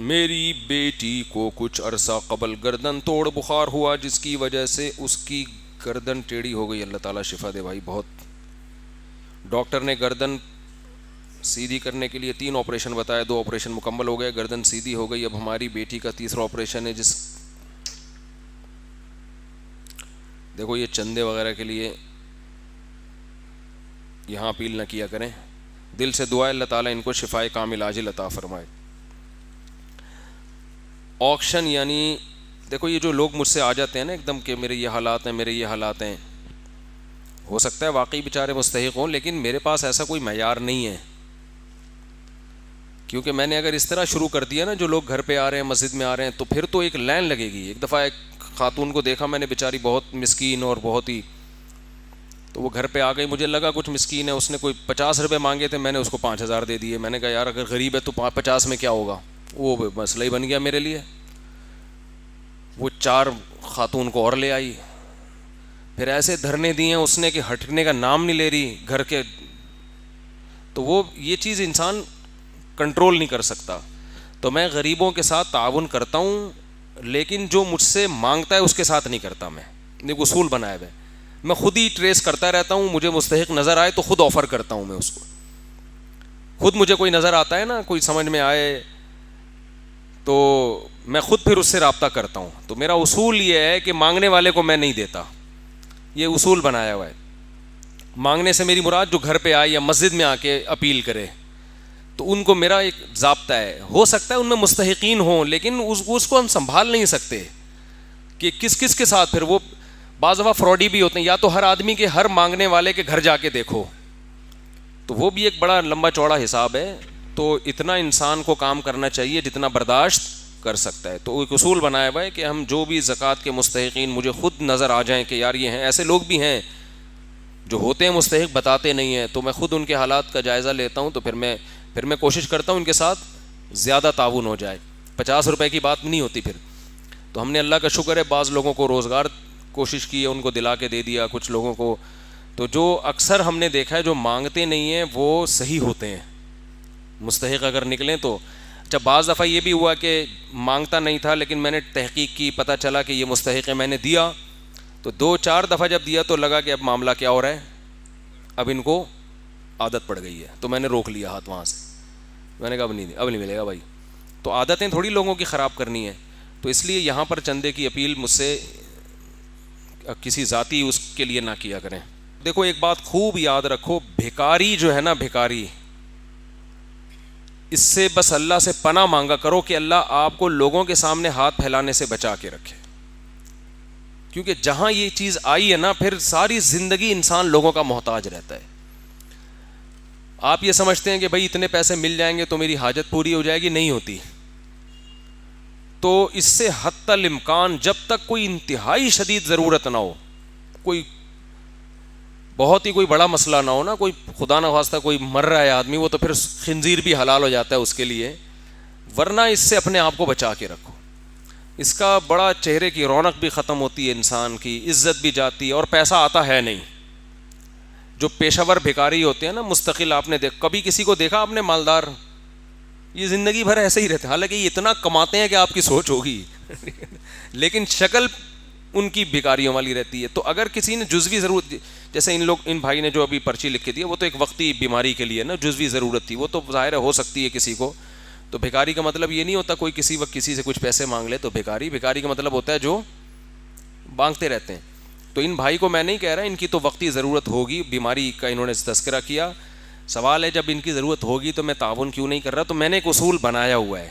میری بیٹی کو کچھ عرصہ قبل گردن توڑ بخار ہوا جس کی وجہ سے اس کی گردن ٹیڑھی ہو گئی. اللہ تعالیٰ شفا دے بھائی. بہت ڈاکٹر نے گردن سیدھی کرنے کے لیے 3 آپریشن بتایا, 2 آپریشن مکمل ہو گئے, گردن سیدھی ہو گئی. اب ہماری بیٹی کا تیسرا آپریشن ہے. جس دیکھو یہ چندے وغیرہ کے لیے یہاں اپیل نہ کیا کریں, دل سے دعا ہے اللہ تعالیٰ ان کو شفائے کامل عاجل عطا فرمائے. آکشن یعنی دیکھو یہ جو لوگ مجھ سے آ جاتے ہیں نا ایک دم کہ میرے یہ حالات ہیں, میرے یہ حالات ہیں, ہو سکتا ہے واقعی بیچارے مستحق ہوں, لیکن میرے پاس ایسا کوئی معیار نہیں ہے. کیونکہ میں نے اگر اس طرح شروع کر دیا نا, جو لوگ گھر پہ آ رہے ہیں, مسجد میں آ رہے ہیں, تو پھر تو ایک لائن لگے گی. ایک دفعہ ایک خاتون کو دیکھا میں نے, بیچاری بہت مسکین اور بہت ہی, تو وہ گھر پہ آ گئی, مجھے لگا کچھ مسکین ہے, اس نے کوئی 50 روپے مانگے تھے, میں نے اس کو 5000 دے دیے. میں نے کہا یار اگر غریب ہے تو 50 میں کیا ہوگا, وہ مسئلہ ہی بن گیا میرے لیے. وہ 4 خاتون کو اور لے آئی, پھر ایسے دھرنے دیے اس نے کہ ہٹنے کا نام نہیں لے رہی گھر کے. تو وہ یہ چیز انسان کنٹرول نہیں کر سکتا. تو میں غریبوں کے ساتھ تعاون کرتا ہوں, لیکن جو مجھ سے مانگتا ہے اس کے ساتھ نہیں کرتا. میں ایک اصول بنایا ہے, میں خود ہی ٹریس کرتا رہتا ہوں. مجھے مستحق نظر آئے تو خود آفر کرتا ہوں میں اس کو. خود مجھے کوئی نظر آتا ہے نا, کوئی سمجھ میں آئے تو میں خود پھر اس سے رابطہ کرتا ہوں. تو میرا اصول یہ ہے کہ مانگنے والے کو میں نہیں دیتا, یہ اصول بنایا ہوا ہے. مانگنے سے میری مراد جو گھر پہ آئے یا مسجد میں آ کے اپیل کرے, تو ان کو میرا ایک ضابطہ ہے. ہو سکتا ہے ان میں مستحقین ہوں, لیکن اس کو ہم سنبھال نہیں سکتے کہ کس کے ساتھ. پھر وہ بعض دفعہ فراڈی بھی ہوتے ہیں. یا تو ہر آدمی کے, ہر مانگنے والے کے گھر جا کے دیکھو, تو وہ بھی ایک بڑا لمبا چوڑا حساب ہے. تو اتنا انسان کو کام کرنا چاہیے جتنا برداشت کر سکتا ہے. تو ایک اصول بنایا ہوا ہے کہ ہم جو بھی زکوٰۃ کے مستحقین مجھے خود نظر آ جائیں کہ یار یہ ہیں, ایسے لوگ بھی ہیں جو ہوتے ہیں مستحق بتاتے نہیں ہیں, تو میں خود ان کے حالات کا جائزہ لیتا ہوں. تو پھر میں کوشش کرتا ہوں ان کے ساتھ زیادہ تعاون ہو جائے. 50 روپے کی بات نہیں ہوتی پھر. تو ہم نے اللہ کا شکر ہے بعض لوگوں کو روزگار کوشش کی ہے, ان کو دلا کے دے دیا کچھ لوگوں کو. تو جو اکثر ہم نے دیکھا ہے جو مانگتے نہیں ہیں وہ صحیح ہوتے ہیں, مستحق اگر نکلیں تو. اچھا بعض دفعہ یہ بھی ہوا کہ مانگتا نہیں تھا, لیکن میں نے تحقیق کی, پتہ چلا کہ یہ مستحق ہے, میں نے دیا. تو 2-4 دفعہ جب دیا تو لگا کہ اب معاملہ کیا ہو رہا ہے, اب ان کو عادت پڑ گئی ہے. تو میں نے روک لیا ہاتھ وہاں سے. میں نے کہا اب نہیں ملے گا بھائی. تو عادتیں تھوڑی لوگوں کی خراب کرنی ہے. تو اس لیے یہاں پر چندے کی اپیل مجھ سے کسی ذاتی اس کے لیے نہ کیا کریں. دیکھو ایک بات خوب یاد رکھو, بھکاری جو ہے نا, بھکاری, اس سے بس اللہ سے پناہ مانگا کرو کہ اللہ آپ کو لوگوں کے سامنے ہاتھ پھیلانے سے بچا کے رکھے. کیونکہ جہاں یہ چیز آئی ہے نا, پھر ساری زندگی انسان لوگوں کا محتاج رہتا ہے. آپ یہ سمجھتے ہیں کہ بھائی اتنے پیسے مل جائیں گے تو میری حاجت پوری ہو جائے گی, نہیں ہوتی. تو اس سے حتی الامکان جب تک کوئی انتہائی شدید ضرورت نہ ہو, کوئی بہت ہی کوئی بڑا مسئلہ نہ ہو نا, کوئی خدا نہ خواستہ کوئی مر رہا ہے آدمی, وہ تو پھر خنزیر بھی حلال ہو جاتا ہے اس کے لیے, ورنہ اس سے اپنے آپ کو بچا کے رکھو. اس کا بڑا چہرے کی رونق بھی ختم ہوتی ہے, انسان کی عزت بھی جاتی ہے, اور پیسہ آتا ہے نہیں. جو پیشہ ور بھکاری ہوتے ہیں نا مستقل, آپ نے کبھی کسی کو دیکھا آپ نے مالدار, یہ زندگی بھر ایسے ہی رہتے ہیں, حالانکہ یہ اتنا کماتے ہیں کہ آپ کی سوچ ہوگی لیکن شکل ان کی بھکاریوں والی رہتی ہے. تو اگر کسی نے جزوی ضرورت, جیسے ان بھائی نے جو ابھی پرچی لکھ کے دی, وہ تو ایک وقتی بیماری کے لیے نا, جزوی ضرورت تھی, وہ تو ظاہر ہو سکتی ہے کسی کو. تو بھکاری کا مطلب یہ نہیں ہوتا کوئی کسی وقت کسی سے کچھ پیسے مانگ لے. تو بھکاری کا مطلب ہوتا ہے جو مانگتے رہتے ہیں. تو ان بھائی کو میں نہیں کہہ رہا, ان کی تو وقتی ضرورت ہوگی, بیماری کا انہوں نے تذکرہ کیا. سوال ہے جب ان کی ضرورت ہوگی تو میں تعاون کیوں نہیں کر رہا. تو میں نے ایک اصول بنایا ہوا ہے,